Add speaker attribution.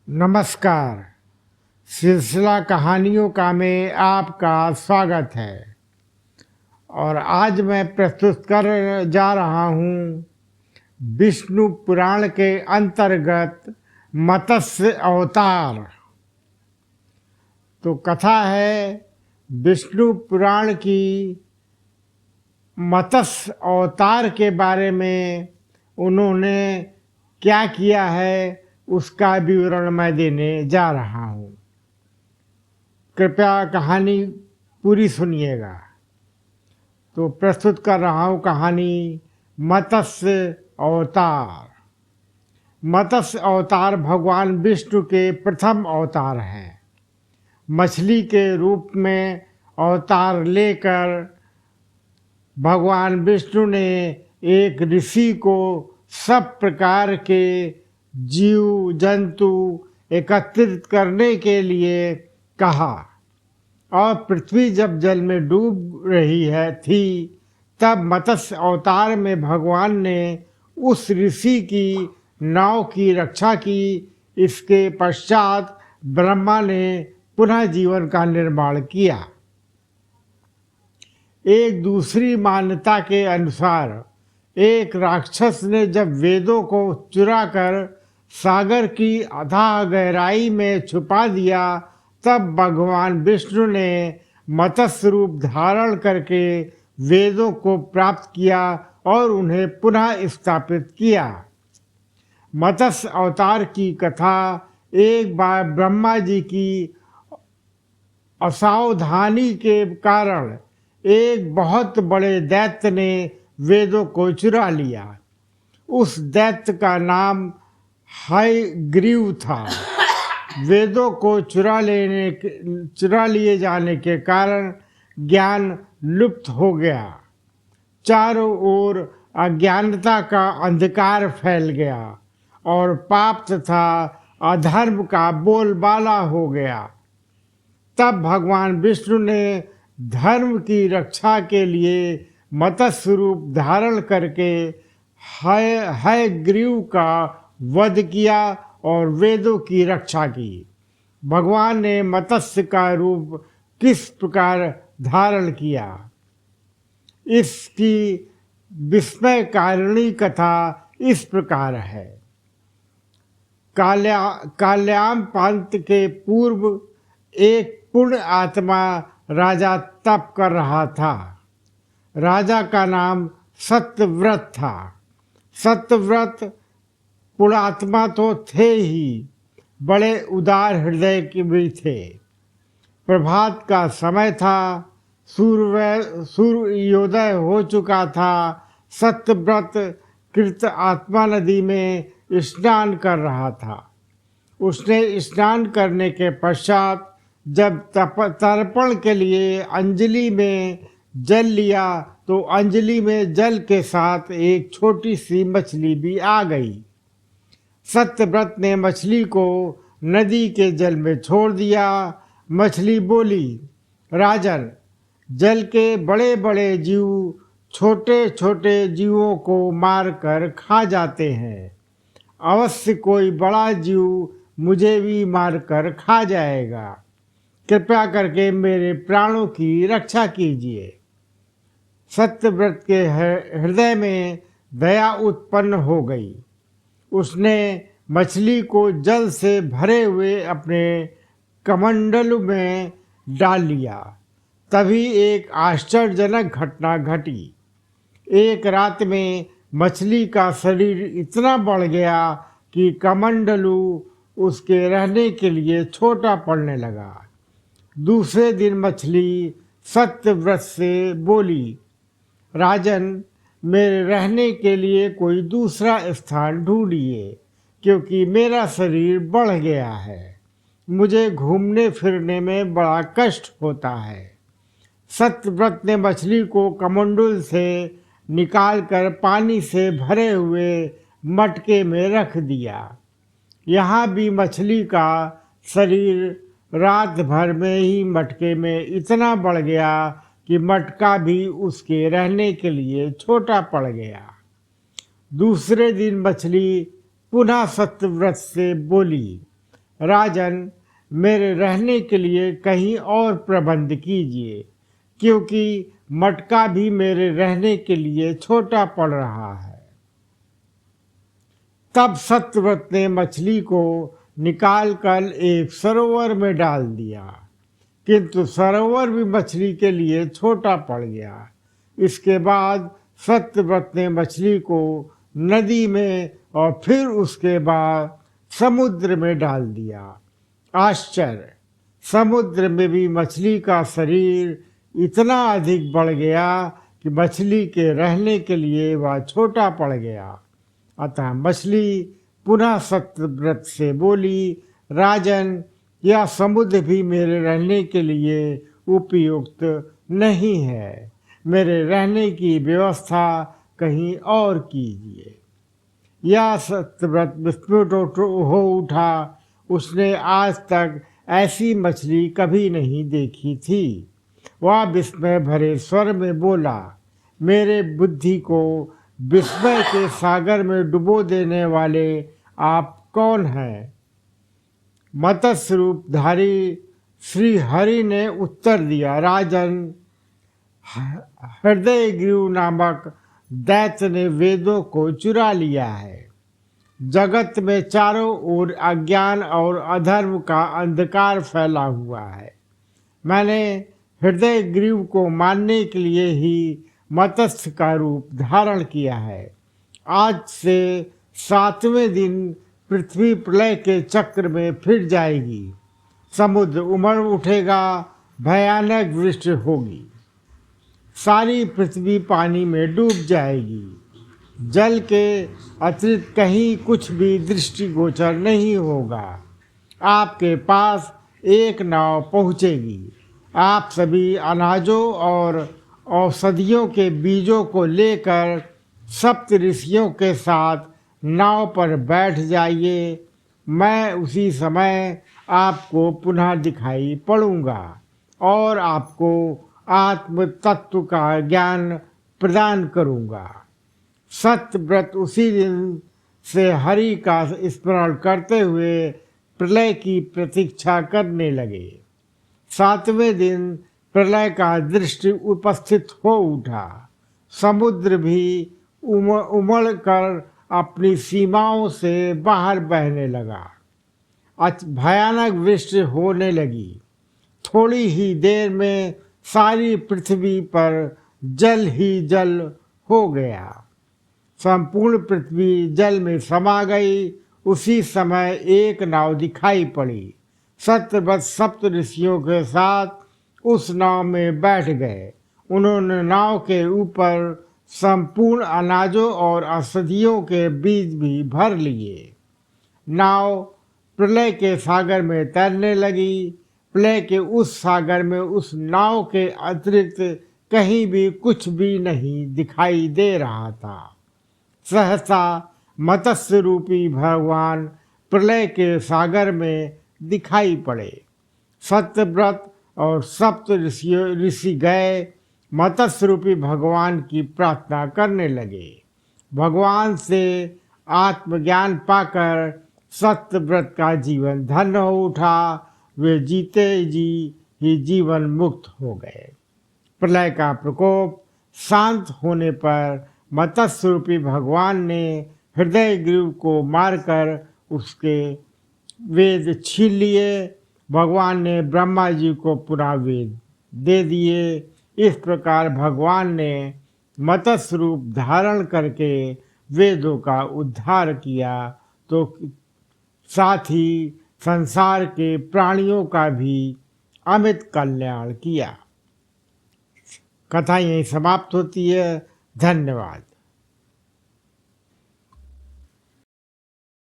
Speaker 1: नमस्कार। सिलसिला कहानियों का में आपका स्वागत है और आज मैं प्रस्तुत कर जा रहा हूँ विष्णु पुराण के अंतर्गत मत्स्य अवतार। तो कथा है विष्णु पुराण की मत्स्य अवतार के बारे में उन्होंने क्या किया है उसका विवरण मैं देने जा रहा हूँ। कृपया कहानी पूरी सुनिएगा। तो प्रस्तुत कर रहा हूँ कहानी मत्स्य अवतार। मत्स्य अवतार भगवान विष्णु के प्रथम अवतार हैं। मछली के रूप में अवतार लेकर भगवान विष्णु ने एक ऋषि को सब प्रकार के जीव जंतु एकत्रित करने के लिए कहा और पृथ्वी जब जल में डूब रही थी तब मत्स्य अवतार में भगवान ने उस ऋषि की नाव की रक्षा की। इसके पश्चात ब्रह्मा ने पुनः जीवन का निर्माण किया। एक दूसरी मान्यता के अनुसार एक राक्षस ने जब वेदों को चुराकर सागर की अथाह गहराई में छुपा दिया तब भगवान विष्णु ने मत्स्य रूप धारण करके वेदों को प्राप्त किया और उन्हें पुनः स्थापित किया। मत्स्य अवतार की कथा एक बार ब्रह्मा जी की असावधानी के कारण एक बहुत बड़े दैत्य ने वेदों को चुरा लिया। उस दैत्य का नाम हयग्रीव था। वेदों को चुरा लिए जाने के कारण ज्ञान लुप्त हो गया। चारों ओर अज्ञानता का अंधकार फैल गया और पाप तथा अधर्म का बोलबाला हो गया। तब भगवान विष्णु ने धर्म की रक्षा के लिए मत्स्य रूप धारण करके हयग्रीव का वध किया और वेदों की रक्षा की। भगवान ने मत्स्य का रूप किस प्रकार धारण किया, इसकी विस्मयकारिणी कथा इस प्रकार है। काल्याम पंत के पूर्व एक पुण्य आत्मा राजा तप कर रहा था। राजा का नाम सत्यव्रत था। सत्यव्रत पुण्यात्मा तो थे ही, बड़े उदार हृदय के भी थे। प्रभात का समय था। सूर्योदय हो चुका था। सत्यव्रत कृत आत्मा नदी में स्नान कर रहा था। उसने स्नान करने के पश्चात जब तर्पण के लिए अंजलि में जल लिया तो अंजलि में जल के साथ एक छोटी सी मछली भी आ गई। सत्यव्रत ने मछली को नदी के जल में छोड़ दिया। मछली बोली, राजन, जल के बड़े बड़े जीव छोटे छोटे जीवों को मारकर खा जाते हैं। अवश्य कोई बड़ा जीव मुझे भी मारकर खा जाएगा। कृपया करके मेरे प्राणों की रक्षा कीजिए। सत्यव्रत के हृदय में दया उत्पन्न हो गई। उसने मछली को जल से भरे हुए अपने कमंडल में डाल लिया। तभी एक आश्चर्यजनक घटना घटी। एक रात में मछली का शरीर इतना बढ़ गया कि कमंडलू उसके रहने के लिए छोटा पड़ने लगा। दूसरे दिन मछली सत्यव्रत से बोली, राजन, मेरे रहने के लिए कोई दूसरा स्थान ढूंढिए, क्योंकि मेरा शरीर बढ़ गया है। मुझे घूमने फिरने में बड़ा कष्ट होता है। सत्यव्रत ने मछली को कमंडल से निकालकर पानी से भरे हुए मटके में रख दिया। यहाँ भी मछली का शरीर रात भर में ही मटके में इतना बढ़ गया कि मटका भी उसके रहने के लिए छोटा पड़ गया। दूसरे दिन मछली पुनः सत्यव्रत से बोली, राजन, मेरे रहने के लिए कहीं और प्रबंध कीजिए, क्योंकि मटका भी मेरे रहने के लिए छोटा पड़ रहा है। तब सत्यव्रत ने मछली को निकालकर एक सरोवर में डाल दिया, किंतु सरोवर भी मछली के लिए छोटा पड़ गया। इसके बाद सत्यव्रत ने मछली को नदी में और फिर उसके बाद समुद्र में डाल दिया। आश्चर्य! समुद्र में भी मछली का शरीर इतना अधिक बढ़ गया कि मछली के रहने के लिए वह छोटा पड़ गया। अतः मछली पुनः सत्यव्रत से बोली, राजन, यह समुद्र भी मेरे रहने के लिए उपयुक्त नहीं है। मेरे रहने की व्यवस्था कहीं और कीजिए। यह सत्यव्रत विस्मित हो उठा। उसने आज तक ऐसी मछली कभी नहीं देखी थी। वह विस्मय भरे स्वर में बोला, मेरे बुद्धि को विस्मय के सागर में डुबो देने वाले आप कौन हैं? मत्स्य रूपधारी श्री हरि ने उत्तर दिया, राजन, हृदयग्रीव नामक दैत्य ने वेदों को चुरा लिया है। जगत में चारों ओर अज्ञान और अधर्म का अंधकार फैला हुआ है। मैंने हृदयग्रीव को मारने के लिए ही मत्स्य का रूप धारण किया है। आज से 7वें दिन पृथ्वी प्रलय के चक्र में फिर जाएगी। समुद्र उमड़ उठेगा, भयानक वृष्टि होगी, सारी पृथ्वी पानी में डूब जाएगी। जल के अतिरिक्त कहीं कुछ भी दृष्टिगोचर नहीं होगा। आपके पास एक नाव पहुँचेगी। आप सभी अनाजों और औषधियों के बीजों को लेकर सप्त ऋषियों के साथ नाव पर बैठ जाइए। मैं उसी समय आपको पुनः दिखाई पड़ूंगा और आपको आत्म तत्व का ज्ञान प्रदान करूंगा। सत्यव्रत उसी दिन से हरि का स्मरण करते हुए प्रलय की प्रतीक्षा करने लगे। 7वें दिन प्रलय का दृश्य उपस्थित हो उठा। समुद्र भी उमड़ कर अपनी सीमाओं से बाहर बहने लगा। भयानक वृष्टि होने लगी। थोड़ी ही देर में सारी पृथ्वी पर जल ही जल हो गया। संपूर्ण पृथ्वी जल में समा गई। उसी समय एक नाव दिखाई पड़ी। सत्यव्रत सप्त ऋषियों के साथ उस नाव में बैठ गए। उन्होंने नाव के ऊपर संपूर्ण अनाजों और औषधियों के बीज भी भर लिए। नाव प्रलय के सागर में तैरने लगी। प्रलय के उस सागर में उस नाव के अतिरिक्त कहीं भी कुछ भी नहीं दिखाई दे रहा था। सहसा मत्स्य रूपी भगवान प्रलय के सागर में दिखाई पड़े। सत्यव्रत और सप्त ऋषि गए मत्स्य रूपी भगवान की प्रार्थना करने लगे। भगवान से आत्मज्ञान पाकर सत्यव्रत का जीवन धन्य हो उठा। वे जीते जी ही जीवन मुक्त हो गए। प्रलय का प्रकोप शांत होने पर मत्स्य रूपी भगवान ने हृदयग्रीव को मारकर उसके वेद छीन लिए। भगवान ने ब्रह्मा जी को पुनः वेद दे दिए। इस प्रकार भगवान ने मत्स्य रूप धारण करके वेदों का उद्धार किया, तो साथ ही संसार के प्राणियों का भी अमित कल्याण किया। कथा यहीं समाप्त होती है। धन्यवाद।